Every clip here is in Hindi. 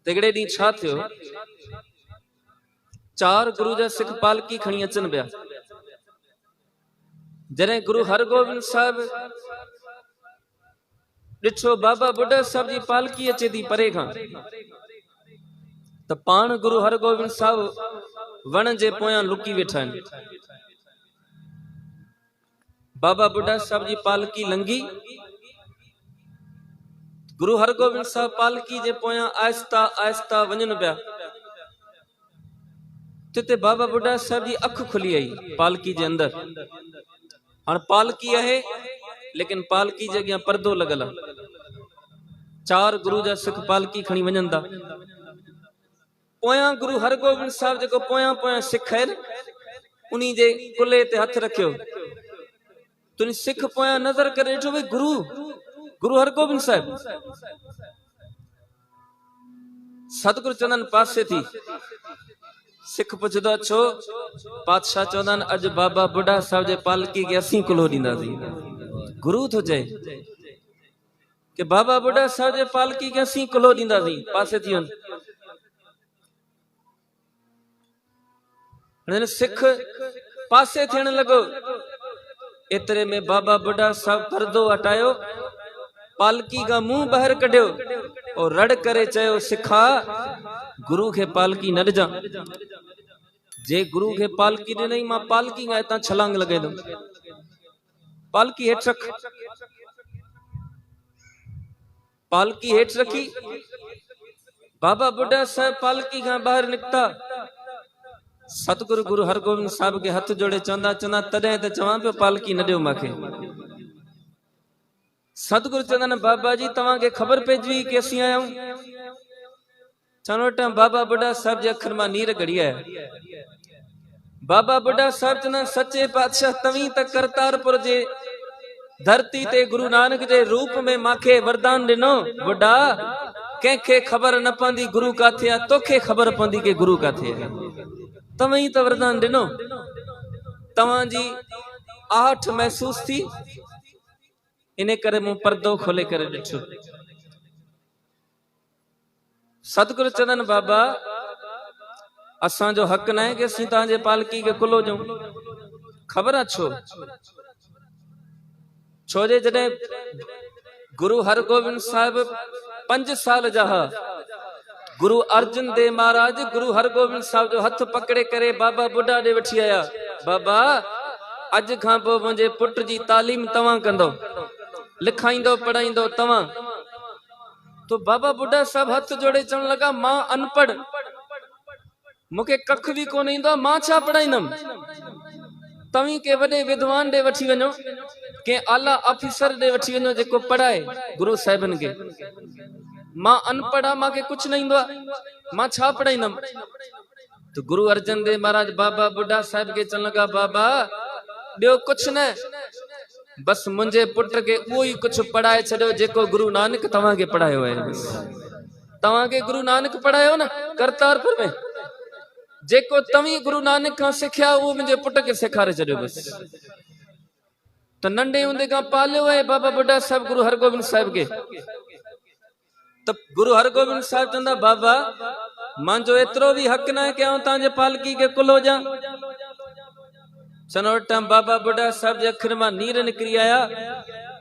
तिगड़े डी छा थियो, 4 गुरु जा सिख पालकी खणी अचन पिया। जॾहिं गुरु हरगोबिंद साहब ॾिठो बाबा बुढ़ा साहब जी पालकी अचे थी परे खां, त पाण गुरु हरगोबिंद साहब वण जे पोयां लुकी वेठा आहिनि। बाबा बुढ़ा साहब जी पालकी लंघी, गुरु हरगोबिंद साहब पालकी जे पोयां आहिस्ता आहिस्ता वञनि पिया। तिते बाबा बुढ़ा साहब जी अख खुली आई पालकी जे अंदर। हाणे पालकी आहे लेकिन पालकी जे अॻियां पर्दो लॻल आहे। 4 गुरु जा सिख पालकी खणी वञनि था। पोयां गुरु हरगोबिंद साहब जेको पोयां पोयां सिख आहिनि उन्हीं जे कुल्हे ते हथ रखियो। तुनी सिख पोयां नज़र करे ॾिठो भई गुरु गुरु हरगोबिंद साहब। सतगुरु चवंदा आहिनि पासे थी। सिख पुछंदो छो? पातशाह चवंदा आहिनि अॼु बाबा बुढ़ा साहब जे पालकी खे असीं कुल्हो ॾींदासीं। गुरु थो चए कि बाबा बुढ़ा साहब जे पालकी खे असीं कुल्हो ॾींदासीं। पासे थी वञ। सिख पासे थियण लॻो। एतिरे में बाबा बुढ़ा साहब पर्दो हटायो, पालकी का मुंह ॿाहिरि कढियो और रड़ करे चयो, सिखा गुरु खे पालकी न ॾिजां। जे गुरु खे पालकी ॾिनई मां पालकी खां हितां छलांग लॻाईंदुमि। पालकी हेठि रख। पालकी हेठि रखी बाबा बुढ़ा साहब पालकी खां ॿाहिरि निकिता। सतगुरु गुरु हरगोबिंद साहब के हथ जोड़े चवंदा तॾहिं त चवां पियो पालकी न ॾियो मूंखे। सतगुरु चवंदा आहिनि बाबा जी तव्हांखे ख़बर पइजी कि असीं आया आहियूं? चवण वटां बाबा बुढ़ा साहब जे अखर मां नीर घड़ी आहे। बाबा बुढ़ा साहब चवंदा आहिनि सचे पातशाह तव्हीं त करतारपुर जे धरती ते गुरु नानक जे रूप में मांखे वरदान ॾिनो। बुढ़ा कंहिंखे ख़बर न पवंदी गुरु काथे आहे, तोखे ख़बर पवंदी कि गुरु काथे आहे। तव्हीं त वरदान ॾिनो। तव्हांजी आहट महसूस थी, इन करे मूं पर्दो खोले करे ॾिठो। सतगुरु चवंदा बाबा असांजो हक़ न आहे कि असीं तव्हांजे पालकी खे कुल्हो ॾियूं। ख़बर आहे छो? छो जे जॾहिं गुरु हरगोबिंद साहब 5 साल जा हुआ, गुरु अर्जुन देव महाराज गुरु हरगोबिंद साहब जो हथ पकड़े करे बाबा बुढ़ा ॾे वठी आया। बाबा अॼु खां पोइ मुंहिंजे पुट जी तालीम तव्हां कंदो, लिखाईंदो पढ़ाईंदो तव्हां। तो बाबा बुढ़ा साहब हथ जोड़े चवण लगा मां अनपढ़, मूंखे कख भी कोन ईंदो, मां छा पढ़ाईंदुमि? तव्हीं के वॾे विद्वान ॾे वठी वञो, के आला ऑफिसर ॾे वठी वञो जेको पढ़ाए गुरु साहिबनि खे। मां अनपढ़ आहियां, मूंखे कुझु न ईंदो आहे, मां छा पढ़ाईंदुमि? तो गुरु अर्जन देव महाराज बाबा बुढ़ा साहब के चवण लगा बाबा ॿियो कुझु न, बस मुंहिंजे पुट खे उहो ई कुझु पढ़ाए छॾियो जेको गुरु नानक तव्हांखे पढ़ायो आहे। तव्हांखे गुरु नानक पढ़ायो न करतारपुर में, जेको तव्हीं गुरु नानक खां सिखिया उहो मुंहिंजे पुट खे सेखारे छॾियो। बस त नंढे हूंदे खां पालियो आहे बाबा बुढ़ा साहब गुरु हरगोबिंद साहब के। तो गुरु हरगोबिंद साहब चवंदा बाबा मुंहिंजो एतिरो भी हक़ न आहे कि आउं तव्हांजे पालकी खे कुल्हो ॾियां। चवण वटां बाबा बुढ़ा साहब जे अखर मां नीर निकिरी आया।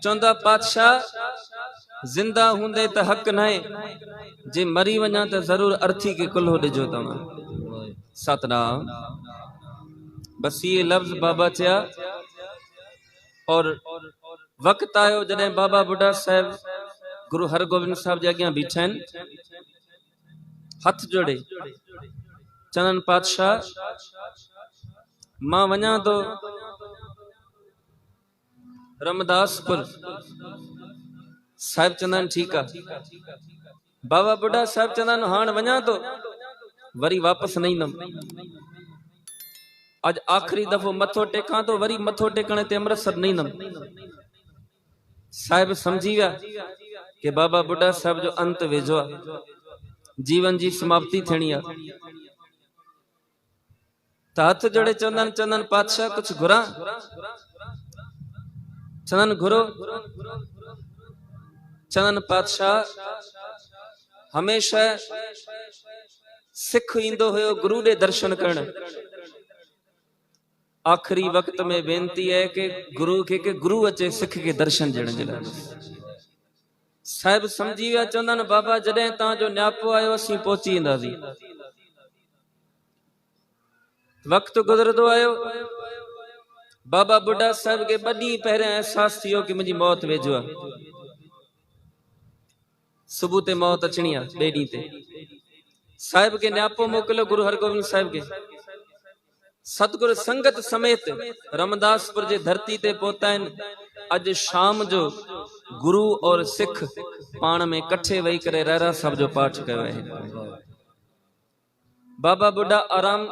चवंदा पातशाह जिंदा हूंदे त हक़ न आहे, जे मरी वञा त ज़रूर अर्थी खे कुल्हो ॾिजो तव्हां। सतनाम। बस ये लफ्ज बाबा चया और वक्त आयो जॾहिं बाबा बुढ़ा साहब गुरु हरगोबिंद साहब जे अॻियां बीठा आहिनि, हथ जोड़े चवनि पातशाह मां वञा तो रमदासपुर। साहिब चवंदा आहिनि ठीकु आहे। बाबा बुढ़ा साहब चवंदा आहिनि हाणे वञा तो वरी वापसि न ईंदुमि। अॼु आख़िरी दफ़ो मथो टेकां तो, वरी मथो टेकण ते अमृतसर न ईंदुमि। साहिब सम्झी विया कि बाबा बुढ़ा साहब जो अंत वेझो आहे, जीवन जी समाप्ति थियणी आहे। त हथ जोड़े चवंदा आहिनि पातशाह कुझु घुरां? चवंदा घुरो। चवंदा पातशाह हमेशा सिख ईंदो हुयो गुरु दे दर्शन करण। आखिरी वक्त में बेनती है कि गुरु के गुरु अचे सिख के दर्शन ॾियण जे लाइ। साहिब समझी विया, चवंदा आहिनि बाबा जॾहिं तव्हांजो न्यापो आयो असीं पहुची ईंदासीं। वक्त गुज़रंदो आयो, बाबा बुढ़ा साहिब के ॿ ॾींहं पहिरियां अहसास थियो कि मुंहिंजी मौत वेझो आहे। सुबुह ते मौत अचणी आहे, ॿिए ॾींहं ते साहिब के न्यापो मोकिलियो गुरु हरगोबिंद साहिब के। सतगुरु संगत समेत रमदासपुर जे धरती ते पहुता आहिनि। अज शाम जो गुरु और सिख पाण में कट्ठे वेही करे रहरा साहिब जो पाठ कयो आहे। बाबा बुढ़ा आराम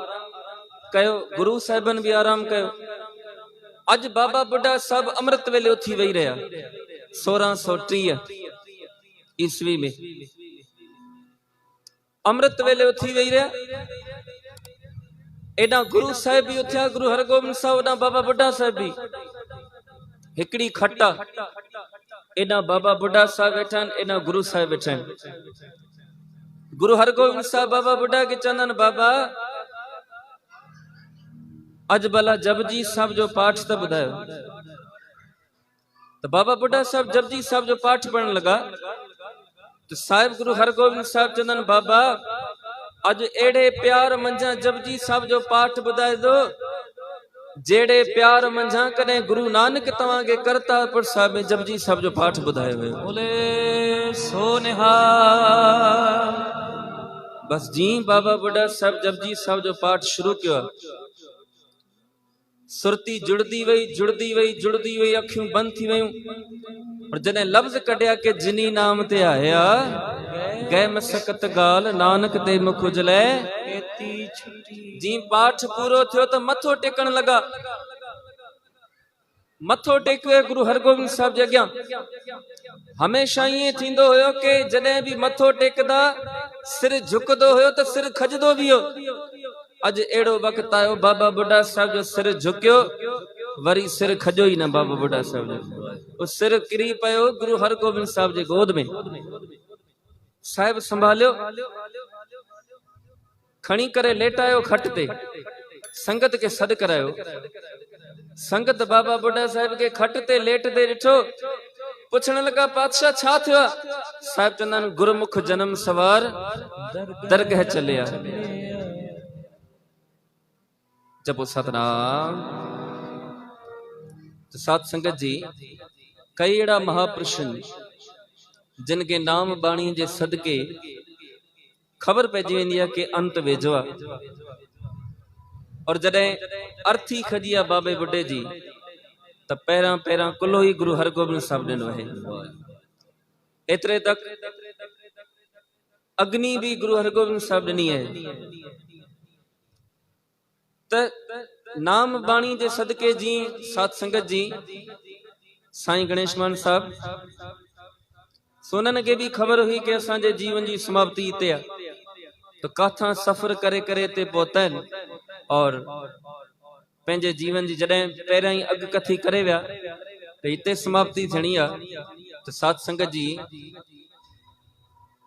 कयो, गुरु साहिबन भी आराम कयो। अज बाबा बुढ़ा साहब अमृत वेले उथी वेही रहा 1630 ईस्वी में। अमृत वेले उथी वेही रहा। एडा गुरु साहिब भी उथिया, गुरु हरगोबिंद साहिब, एडा बाबा बुढ़ा साहिब भी। हिकड़ी खट्टा एडा बाबा बुढ़ा साहिब वेठा आहिनि, एडा गुरु साहिब वेठा आहिनि। गुरु हरगोबिंद साहिब बाबा बुढ़ा के चवंदा आहिनि बाबा अज भला जपजी साहिब जो पाठ त ॿुधायो। तो बाबा बुढ़ा साहिब जपजी साहिब जो पाठ पढ़न लगा। तो साहिब गुरु हरगोबिंद साहिब चवंदा आहिनि बाबा अज एड़े प्यार मंझा जपजी साहिब जो पाठ ॿुधाए दो जेड़े प्यार मंझा कदे गुरु नानक तव्हां के करतारपुर साहिब में जपजी साहिब जो पाठ ॿुधायो वियो। बोले सो निहाल। बस जी बाबा बुढ़ा साहिब जपजी साहिब जो पाठ शुरू किया। सुरती जुड़दी वही जुड़दी वही जुड़दी वही, अखियूं बंद थी वयूं। और जने लफ्ज कढ़िया के जिनी नाम ते आया गए मसकत गाल नानक ते मुख उजले जी। पाठ पूरो थियो तो मथो टेकण लगा। मथो टेकियो गुरु हरगोबिंद साहिब जे अॻियां। हमेशा ये थींदो हुयो कि जॾहिं भी मथो टेकदा सिर झुकदो हुयो तो सिर खजदो भी हो। अज एड़ो वक्त आयो बाबा बुढ़ा साहिब जो सिर झुकियो, वरी सिर खजो ही ना बाबा बुढ़ा साहिब जो। वो सिर किरी पयो गुरु हरगोबिंद साहिब जे गोद में। साहिब संभालियो, खणी करे लेटायो खट ते, संगत के सॾ करायो। संगत बाबा बुढ़ा साहिब के खट ते लेट दे ॾिठो। पुछण लगा पातशाह छा थियो? साहिब चवंदा आहिनि गुरमुख जन्म सवार दरगाह चलिया। जपो सतनाम। तो साथ संगत जी कई अड़ा महापुरुष जिनके नाम बाणी जे सदके खबर पइजी वेंदी आहे कि अंत वेझो आहे। और जॾहिं अर्थी खजी आहे बाबे बुढ़े जी त पहिरां पहिरां कुल्लो ही गुरु हरगोबिंद साहिब ॾिनो आहे। एतिरे तक अग्नि भी गुरु हरगोबिंद साहिब ॾिनी आहे। त नाम बाणी जे सदके जी साथ संगत जी साईं गणेश मान साहब सोनन के भी खबर हुई कि असांजे जीवन जी समाप्ति इते आहे। तो काथां सफ़र करे करे ते पहुता आहिनि और पंहिंजे जीवन जी जॾहिं पहिरियां ई अॻु कथी करे विया त हिते समाप्ति थियणी आहे। तो साथ संगत जी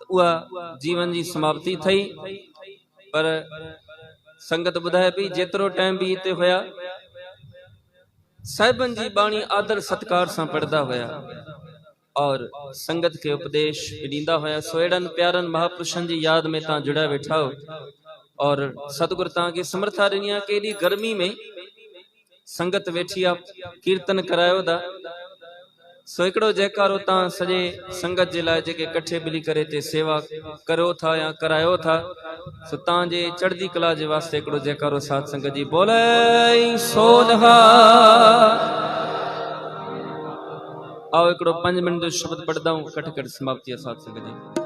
उहा जीवन जी समाप्ति थई। पर संगत ॿुधाए पई जेतिरो टाइम भी हिते हुया साहिबन जी बाणी आदर सत्कार सां पढ़दा हुया और संगत के उपदेश ॾींदा हुया। सो अहिड़नि प्यारनि महापुरुषनि जी याद में तव्हां जुड़िया वेठा हो और सतगुरु तव्हांखे समर्था ॾिनी आहे कि एॾी गर्मी में संगत वेठी आहे, कीर्तन करायो था। सो हिकिड़ो जयकारो तव्हां सॼे संगत जे लाइ जेके कठे मिली करे हिते सेवा करो था या करायो था, सो तव्हांजे चढ़दी कला जे वास्ते हिकिड़ो जयकारो साथ संगत जी बोले सो निहाल। आओ हिकिड़ो 5 मिनट जो शब्द पढ़दा हूं, कट कर समाप्ति साथ संगत जी।